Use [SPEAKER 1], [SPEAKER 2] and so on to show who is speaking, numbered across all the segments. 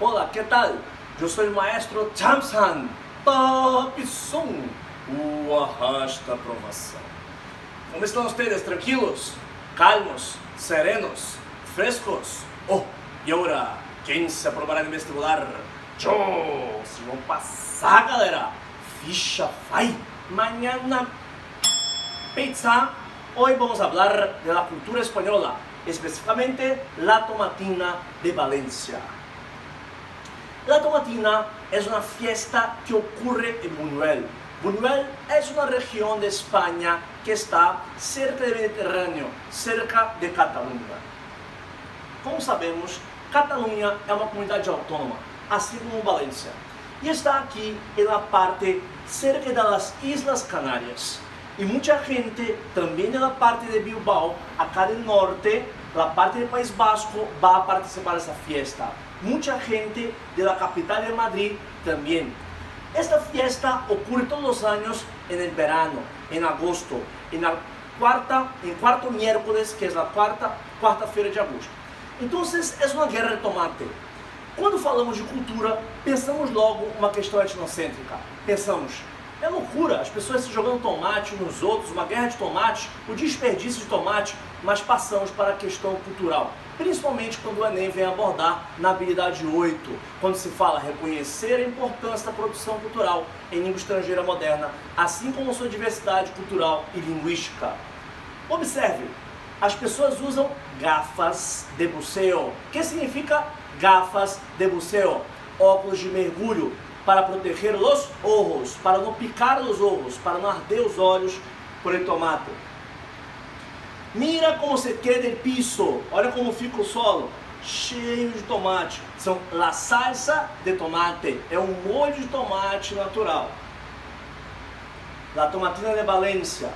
[SPEAKER 1] Hola, ¿qué tal? Yo soy el maestro Chamsan Tapson, o arrasta aprovação. Como estão vocês? Tranquilos? Calmos? Serenos? Frescos? Oh, e agora? Quem se aprovará no vestibular? Yo! Se vão passar, galera! Ficha vai! Mañana pizza! Hoy vamos a hablar de la cultura española, específicamente la tomatina de Valencia. La tomatina es una fiesta que ocurre en Buñuel. Buñuel es una región de España que está cerca del Mediterráneo, cerca de Cataluña. Como sabemos, Cataluña é uma comunidade autônoma, assim como Valência, e está aqui na parte cerca das Islas Canárias. Y mucha gente también de la parte de Bilbao, acá del norte, la parte del País Vasco, va a participar de esa fiesta. Mucha gente de la capital de Madrid también. Esta fiesta ocurre todos los años en el verano, en agosto, en cuarto miércoles, que es la quarta-feira de agosto. Entonces, es una guerra de tomate. Quando falamos de cultura, pensamos logo uma questão etnocêntrica. Pensamos, é loucura, as pessoas se jogando tomate uns nos outros, uma guerra de tomates, o desperdício de tomate, mas passamos para a questão cultural. Principalmente quando o Enem vem abordar na habilidade 8, quando se fala reconhecer a importância da produção cultural em língua estrangeira moderna, assim como sua diversidade cultural e linguística. Observe, as pessoas usam gafas de buceo. O que significa gafas de buceo? Óculos de mergulho, para proteger os ojos, para não picar os ojos, para não arder os olhos por el tomate. Mira como se queda el piso, olha como fica o solo, cheio de tomate. São la salsa de tomate, é um molho de tomate natural. La tomatina de Valência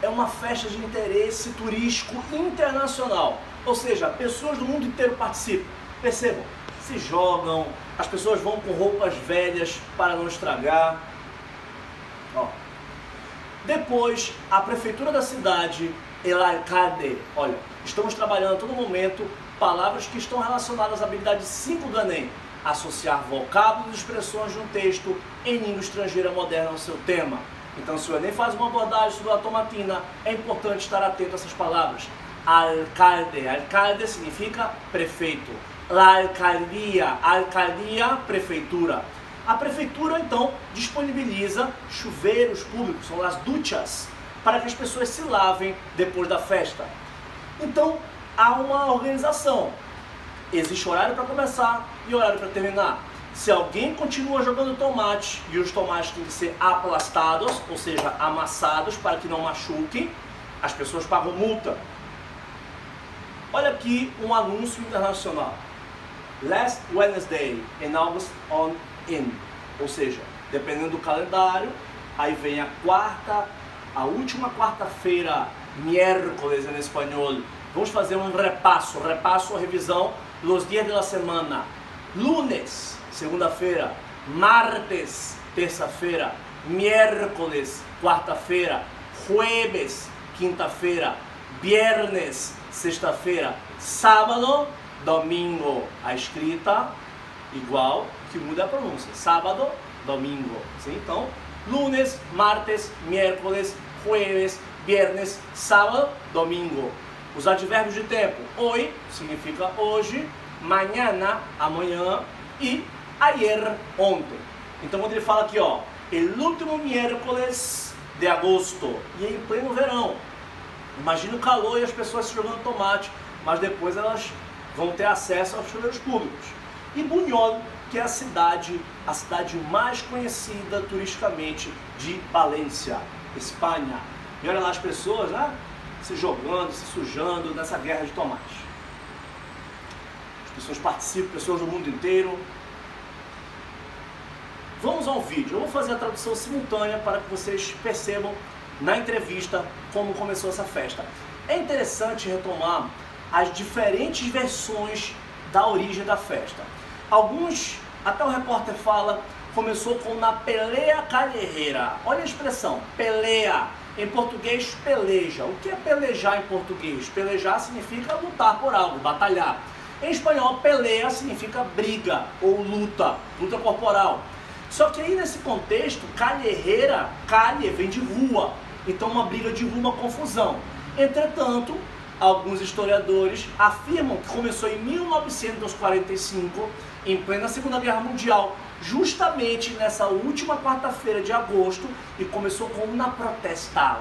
[SPEAKER 1] é uma festa de interesse turístico internacional, ou seja, pessoas do mundo inteiro participam. Percebam, se jogam, as pessoas vão com roupas velhas para não estragar. Ó. Depois, a prefeitura da cidade, el alcalde, olha, estamos trabalhando a todo momento palavras que estão relacionadas à habilidade 5 do Enem, associar vocábulos e expressões de um texto em língua estrangeira moderna ao seu tema. Então, se o Enem faz uma abordagem sobre a tomatina, é importante estar atento a essas palavras. Alcalde, alcalde significa prefeito. La alcaldia, prefeitura. A prefeitura, então, disponibiliza chuveiros públicos, são as duchas, para que as pessoas se lavem depois da festa. Então, há uma organização. Existe horário para começar e horário para terminar. Se alguém continua jogando tomate, e os tomates têm que ser aplastados, ou seja, amassados para que não machuquem, as pessoas pagam multa. Olha aqui um anúncio internacional. Last Wednesday in August on in, ou seja, dependendo do calendário, aí vem a última quarta-feira, miércoles em espanhol. Vamos fazer um repasso ou revisão dos dias da semana. Lunes, segunda-feira, martes, terça-feira, miércoles, quarta-feira, jueves, quinta-feira, viernes, sexta-feira, sábado, domingo. A escrita igual, que muda a pronúncia. Sábado, domingo. Sim? Então, lunes, martes, miércoles, jueves, viernes, sábado, domingo. Os advérbios de tempo. Hoy significa hoje, mañana, amanhã, e ayer, ontem. Então, quando ele fala aqui, ó, el último miércoles de agosto, e em pleno verão. Imagina o calor e as pessoas se jogando tomate, mas depois elas vão ter acesso aos chuveiros públicos. E Buñol, que é a cidade mais conhecida turisticamente de Valência, Espanha. E olha lá as pessoas, né, se jogando, se sujando nessa guerra de tomates. As pessoas participam, pessoas do mundo inteiro. Vamos ao vídeo. Eu vou fazer a tradução simultânea para que vocês percebam na entrevista como começou essa festa. É interessante retomar as diferentes versões da origem da festa. Alguns, até o repórter fala, começou com na pelea callejera. Olha a expressão, pelea. Em português, peleja. O que é pelejar em português? Pelejar significa lutar por algo, batalhar. Em espanhol, pelea significa briga ou luta, luta corporal. Só que aí nesse contexto, callejera, calle vem de rua, então uma briga de rua, uma confusão. Entretanto, alguns historiadores afirmam que começou em 1945, em plena Segunda Guerra Mundial, justamente nessa última quarta-feira de agosto, e começou com uma protesta,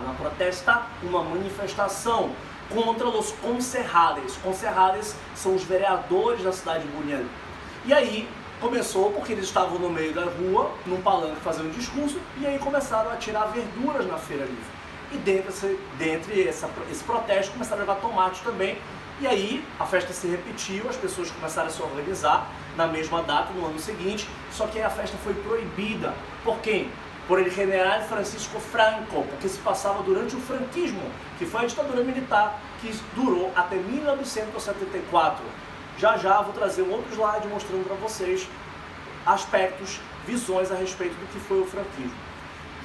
[SPEAKER 1] uma manifestação contra os concejales. Concejales são os vereadores da cidade de Buñuel. E aí começou porque eles estavam no meio da rua, num palanque fazendo um discurso, e aí começaram a tirar verduras na feira livre. E dentre esse protesto começaram a levar tomate também. E aí a festa se repetiu, as pessoas começaram a se organizar na mesma data, no ano seguinte, só que aí a festa foi proibida. Por quem? Por el general Francisco Franco, porque se passava durante o franquismo, que foi a ditadura militar que durou até 1974. Já já vou trazer um outro slide mostrando para vocês aspectos, visões a respeito do que foi o franquismo.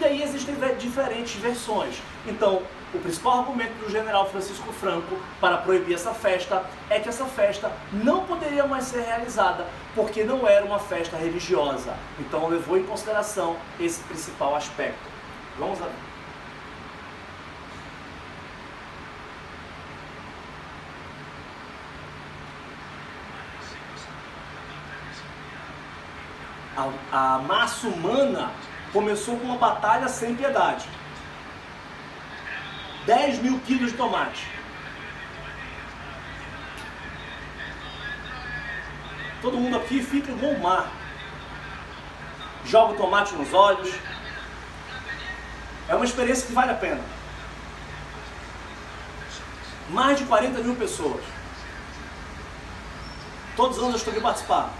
[SPEAKER 1] E aí existem diferentes versões. Então, o principal argumento do general Francisco Franco para proibir essa festa é que essa festa não poderia mais ser realizada porque não era uma festa religiosa. Então, levou em consideração esse principal aspecto. Vamos lá. A massa humana começou com uma batalha sem piedade. 10 mil quilos de tomate. Todo mundo aqui fica igual o mar. Joga o tomate nos olhos. É uma experiência que vale a pena. Mais de 40 mil pessoas. Todos os anos eu estou aqui participar.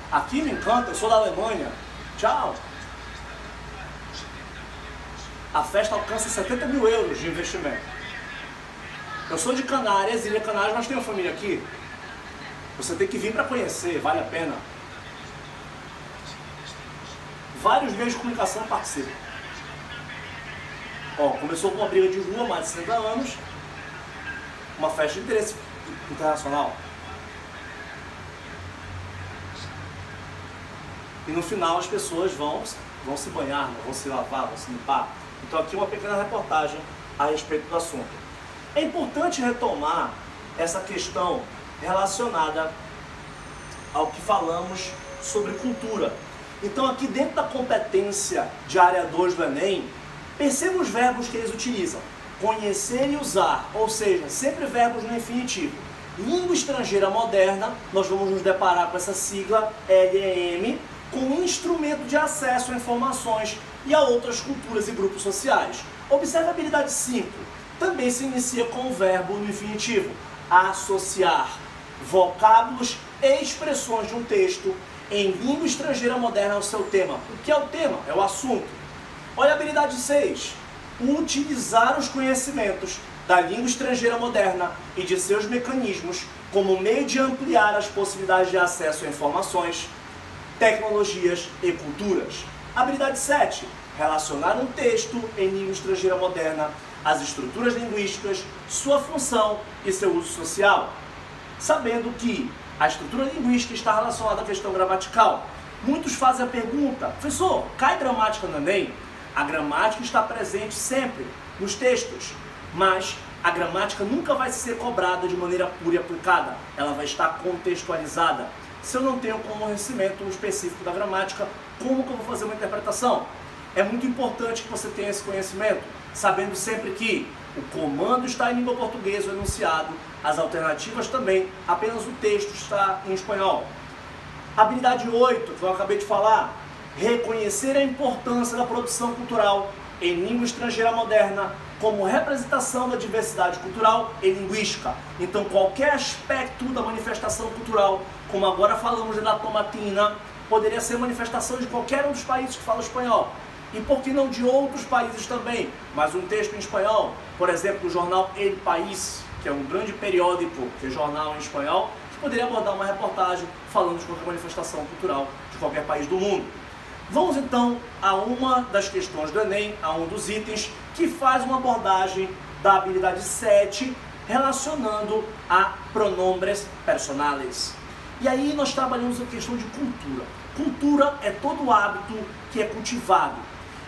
[SPEAKER 1] Aqui me encanta, eu sou da Alemanha. Tchau! A festa alcança 70 mil euros de investimento. Eu sou de Canárias, Ilha Canárias, mas tenho família aqui. Você tem que vir para conhecer, vale a pena. Vários meios de comunicação participam. Ó, começou com uma briga de rua, mais de 60 anos. Uma festa de interesse internacional. E no final as pessoas vão se banhar, vão se lavar, vão se limpar. Então aqui uma pequena reportagem a respeito do assunto. É importante retomar essa questão relacionada ao que falamos sobre cultura. Então aqui dentro da competência de área 2 do Enem, perceba os verbos que eles utilizam. Conhecer e usar, ou seja, sempre verbos no infinitivo. Língua estrangeira moderna, nós vamos nos deparar com essa sigla LEM, com um instrumento de acesso a informações e a outras culturas e grupos sociais. Observe a habilidade 5. Também se inicia com o verbo no infinitivo. Associar vocábulos e expressões de um texto em língua estrangeira moderna ao seu tema. O que é o tema? É o assunto. Olha a habilidade 6. Utilizar os conhecimentos da língua estrangeira moderna e de seus mecanismos como meio de ampliar as possibilidades de acesso a informações, tecnologias e culturas. Habilidade 7. Relacionar um texto em língua estrangeira moderna às estruturas linguísticas, sua função e seu uso social. Sabendo que a estrutura linguística está relacionada à questão gramatical. Muitos fazem a pergunta: professor, cai gramática no Enem? A gramática está presente sempre nos textos, mas a gramática nunca vai ser cobrada de maneira pura e aplicada. Ela vai estar contextualizada. Se eu não tenho conhecimento específico da gramática, como que eu vou fazer uma interpretação? É muito importante que você tenha esse conhecimento, sabendo sempre que o comando está em língua portuguesa, o enunciado, as alternativas também, apenas o texto está em espanhol. Habilidade 8, que eu acabei de falar, reconhecer a importância da produção cultural em língua estrangeira moderna como representação da diversidade cultural e linguística. Então qualquer aspecto da manifestação cultural, como agora falamos da tomatina, poderia ser manifestação de qualquer um dos países que falam espanhol. E por que não de outros países também? Mas um texto em espanhol, por exemplo, o jornal El País, que é um grande periódico, que é jornal em espanhol, que poderia abordar uma reportagem falando de qualquer manifestação cultural de qualquer país do mundo. Vamos então a uma das questões do Enem, a um dos itens, que faz uma abordagem da habilidade 7, relacionando a pronombres personales. E aí nós trabalhamos a questão de cultura. Cultura é todo hábito que é cultivado.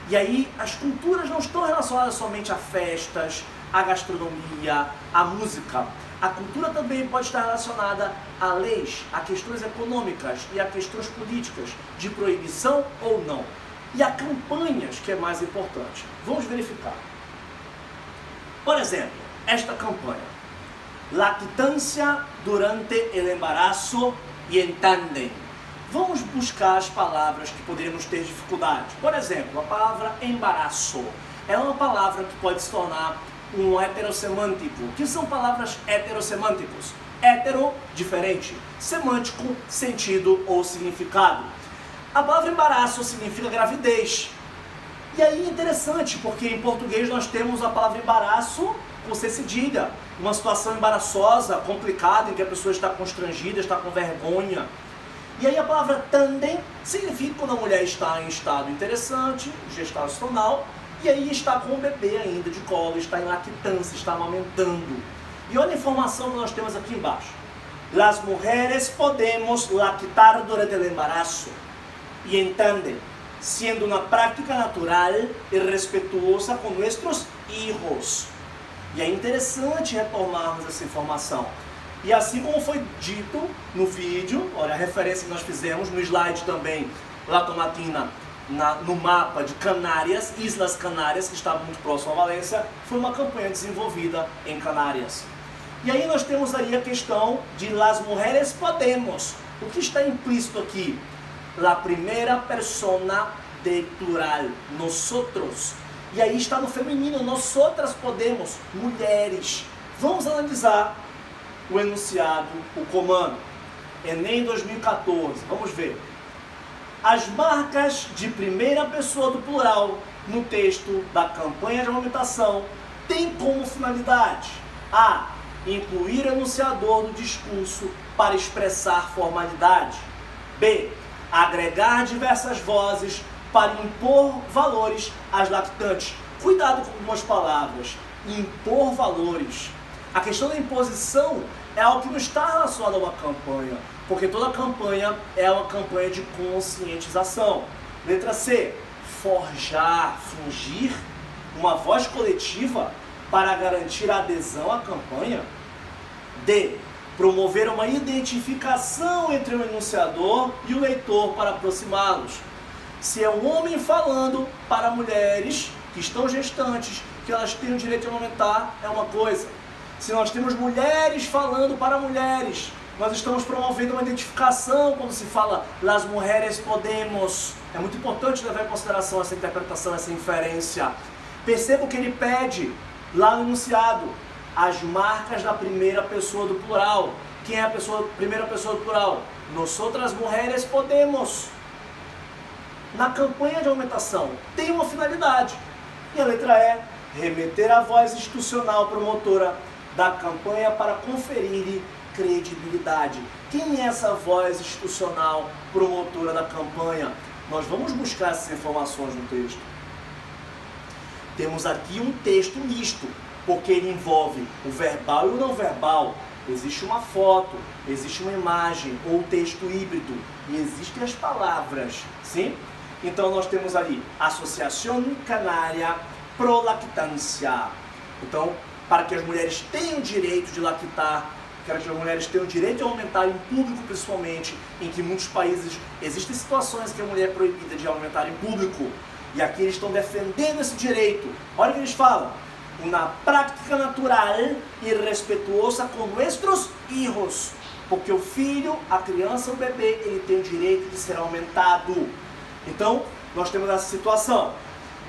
[SPEAKER 1] E aí as culturas não estão relacionadas somente a festas, a gastronomia, a música. A cultura também pode estar relacionada a leis, a questões econômicas e a questões políticas, de proibição ou não. E a campanhas, que é mais importante. Vamos verificar. Por exemplo, esta campanha. Lactancia durante el embarazo y en tándem. Vamos buscar as palavras que poderíamos ter dificuldade. Por exemplo, a palavra embaraço é uma palavra que pode se tornar um heterossemântico. O que são palavras heterossemânticos? Hetero, diferente. Semântico, sentido ou significado. A palavra embaraço significa gravidez. E aí é interessante, porque em português nós temos a palavra embaraço com C cedilha. Uma situação embaraçosa, complicada, em que a pessoa está constrangida, está com vergonha. E aí a palavra tándem significa quando a mulher está em estado interessante, gestacional, e aí está com o bebê ainda de colo, está em lactância, está amamentando. E olha a informação que nós temos aqui embaixo. Las mujeres podemos lactar durante el embarazo y en tándem, siendo una práctica natural y respetuosa con nuestros hijos. E é interessante retornarmos essa informação. E assim como foi dito no vídeo, olha a referência que nós fizemos no slide também, La Tomatina, no mapa de Canárias, Islas Canárias, que estava muito próximo a Valência, foi uma campanha desenvolvida em Canárias. E aí nós temos aí a questão de las mujeres podemos. O que está implícito aqui? La primera persona de plural, nosotros. E aí está no feminino, nosotras podemos, mulheres. Vamos analisar o enunciado, o comando. Enem 2014, vamos ver. As marcas de primeira pessoa do plural no texto da campanha de amamentação têm como finalidade a. Incluir o enunciador do discurso para expressar formalidade. B. Agregar diversas vozes para impor valores às lactantes. Cuidado com algumas palavras. Impor valores. A questão da imposição é algo que não está relacionado a uma campanha, porque toda campanha é uma campanha de conscientização. Letra C. Forjar, fingir uma voz coletiva para garantir a adesão à campanha. D. Promover uma identificação entre o enunciador e o leitor para aproximá-los. Se é um homem falando para mulheres que estão gestantes, que elas têm o direito de amamentar, é uma coisa. Se nós temos mulheres falando para mulheres, nós estamos promovendo uma identificação quando se fala las mujeres podemos. É muito importante levar em consideração essa interpretação, essa inferência. Perceba o que ele pede lá no enunciado. As marcas da primeira pessoa do plural. Quem é a primeira pessoa do plural? Nosotras mujeres podemos. Na campanha de aumentação tem uma finalidade. E a letra E, remeter a voz institucional promotora da campanha para conferir credibilidade. Quem é essa voz institucional promotora da campanha? Nós vamos buscar essas informações no texto. Temos aqui um texto misto, porque ele envolve o verbal e o não verbal. Existe uma foto, existe uma imagem ou texto híbrido e existem as palavras, sim? Então nós temos ali Associação Canária Pro Lactância. Então, para que as mulheres tenham direito de lactar, que as mulheres tenham direito de aumentar em público, principalmente, em que em muitos países existem situações que a mulher é proibida de aumentar em público. E aqui eles estão defendendo esse direito. Olha o que eles falam. Uma prática natural e respetuosa com nossos hijos. Porque o filho, a criança, o bebê, ele tem o direito de ser aumentado. Então, nós temos essa situação.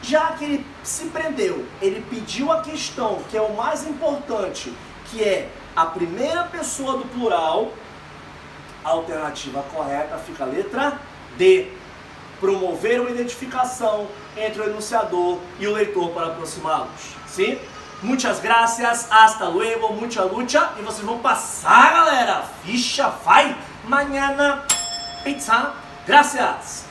[SPEAKER 1] Já que ele se prendeu, ele pediu a questão, que é o mais importante, que é a primeira pessoa do plural, a alternativa correta fica a letra D. Promover uma identificação entre o enunciador e o leitor para aproximá-los. Sim? Muitas gracias, hasta luego, mucha lucha. E vocês vão passar, galera. Ficha, vai. Mañana, pizza. Gracias.